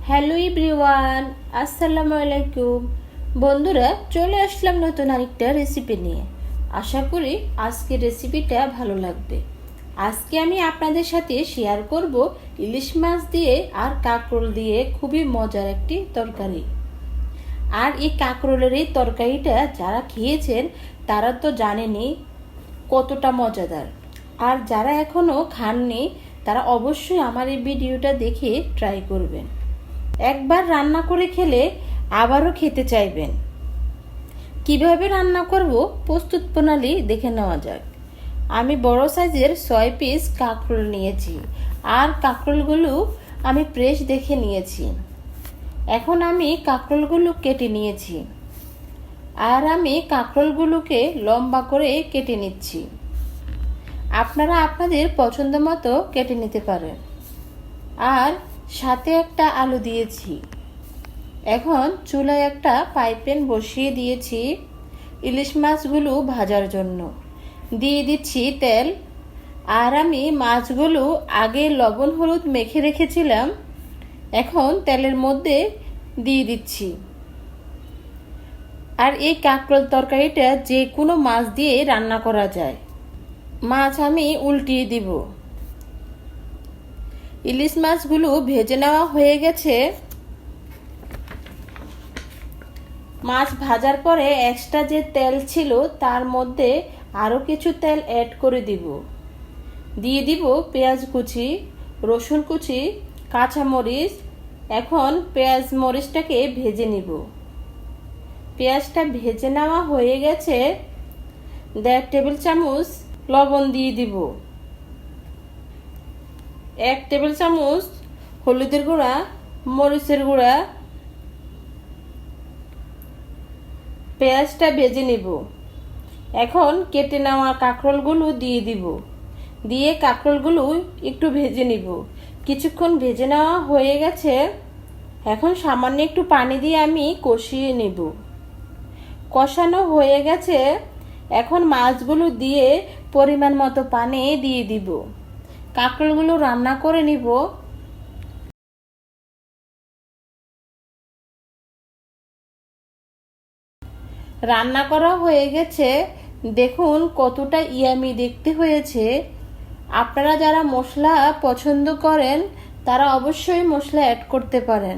Hello everyone, আসসালামু আলাইকুম। বন্ধুরা, চলে আসলাম নতুন আরেকটা রেসিপি নিয়ে। আশা করি আজকের রেসিপিটা ভালো লাগবে। আজকে আমি আপনাদের সাথে শেয়ার করব ইলিশ মাছ দিয়ে আর কাঁকরোল দিয়ে খুবই মজার একটি তরকারি। আর এই কাঁকরোলের এই তরকারিটা যারা খেয়েছেন তারা তো জানেনই কতটা মজাদার। আর যারা এখনও খাননি তারা অবশ্যই আমার এই ভিডিওটা দেখে ট্রাই করবেন। একবার রান্না করে খেলে আবারও খেতে চাইবেন। কিভাবে রান্না করব প্রস্তুত প্রণালী দেখে নেওয়া যাক। আমি বড় সাইজের 6 পিস কাঁকরোল নিয়েছি আর কাঁকরোলগুলো আমি ফ্রেশ দেখে নিয়েছি। এখন আমি কাঁকরোলগুলো কেটে নিয়েছি আর আমি কাঁকরোলগুলোকে লম্বা করে কেটে নিচ্ছি। আপনারা আপনাদের পছন্দ মতো কেটে নিতে পারেন। আর সাথে একটা আলু দিয়েছি। এখন চুলায় একটা ফ্রাইপ্যান বসিয়ে দিয়েছি ইলিশ মাছগুলো ভাজার জন্য। দিয়ে দিচ্ছি তেল। আর আমি মাছগুলো আগে লবণ হলুদ মেখে রেখেছিলাম, এখন তেলের মধ্যে দিয়ে দিচ্ছি। আর এই কাঁকরোল তরকারিটা যে কোনো মাছ দিয়ে রান্না করা যায়। মাছ আমি উল্টিয়ে দিব। ইলিশ মাছগুলো ভেজে নেওয়া হয়ে গেছে। মাছ ভাজার পরে এক্সট্রা যে তেল ছিল তার মধ্যে আরও কিছু তেল অ্যাড করে দিয়ে দিব পেঁয়াজ কুচি, রসুন কুচি, কাঁচামরিচ। এখন পেঁয়াজ মরিচটাকে ভেজে নিব। পেঁয়াজটা ভেজে নেওয়া হয়ে গেছে। 1.5 টেবিল চামচ লবণ দিয়ে দিব, 1 টেবিল চামচ হলুদের গুঁড়া, মরিচের গুঁড়া। পেঁয়াজটা ভেজে নিব। এখন কেটে নেওয়া কাঁকরোলগুলো দিয়ে দিব, দিয়ে কাঁকরোলগুলো একটু ভেজে নিব। কিছুক্ষণ ভেজে নেওয়া হয়ে গেছে। এখন সামান্য একটু পানি দিয়ে আমি কষিয়ে নেব। কষানো হয়ে গেছে। এখন মাছগুলো দিয়ে পরিমাণ মতো পানি দিয়ে দিব। কাঁকরোলগুলো রান্না করে নিব। রান্না করা হয়ে গেছে। দেখুন কতটা ইয়ামি দেখতে হয়েছে। আপনারা যারা মশলা পছন্দ করেন তারা অবশ্যই মশলা অ্যাড করতে পারেন।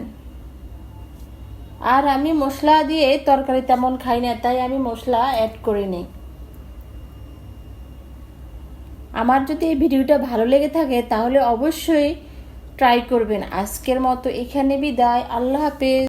আর আমি মশলা দিয়ে তরকারি তেমন খাই না, তাই আমি মশলা অ্যাড করিনি। আমার যদি এই ভিডিওটা ভালো লেগে থাকে তাহলে অবশ্যই ট্রাই করবেন। আজকের মতো এখানে বিদায়। আল্লাহ হাফেজ।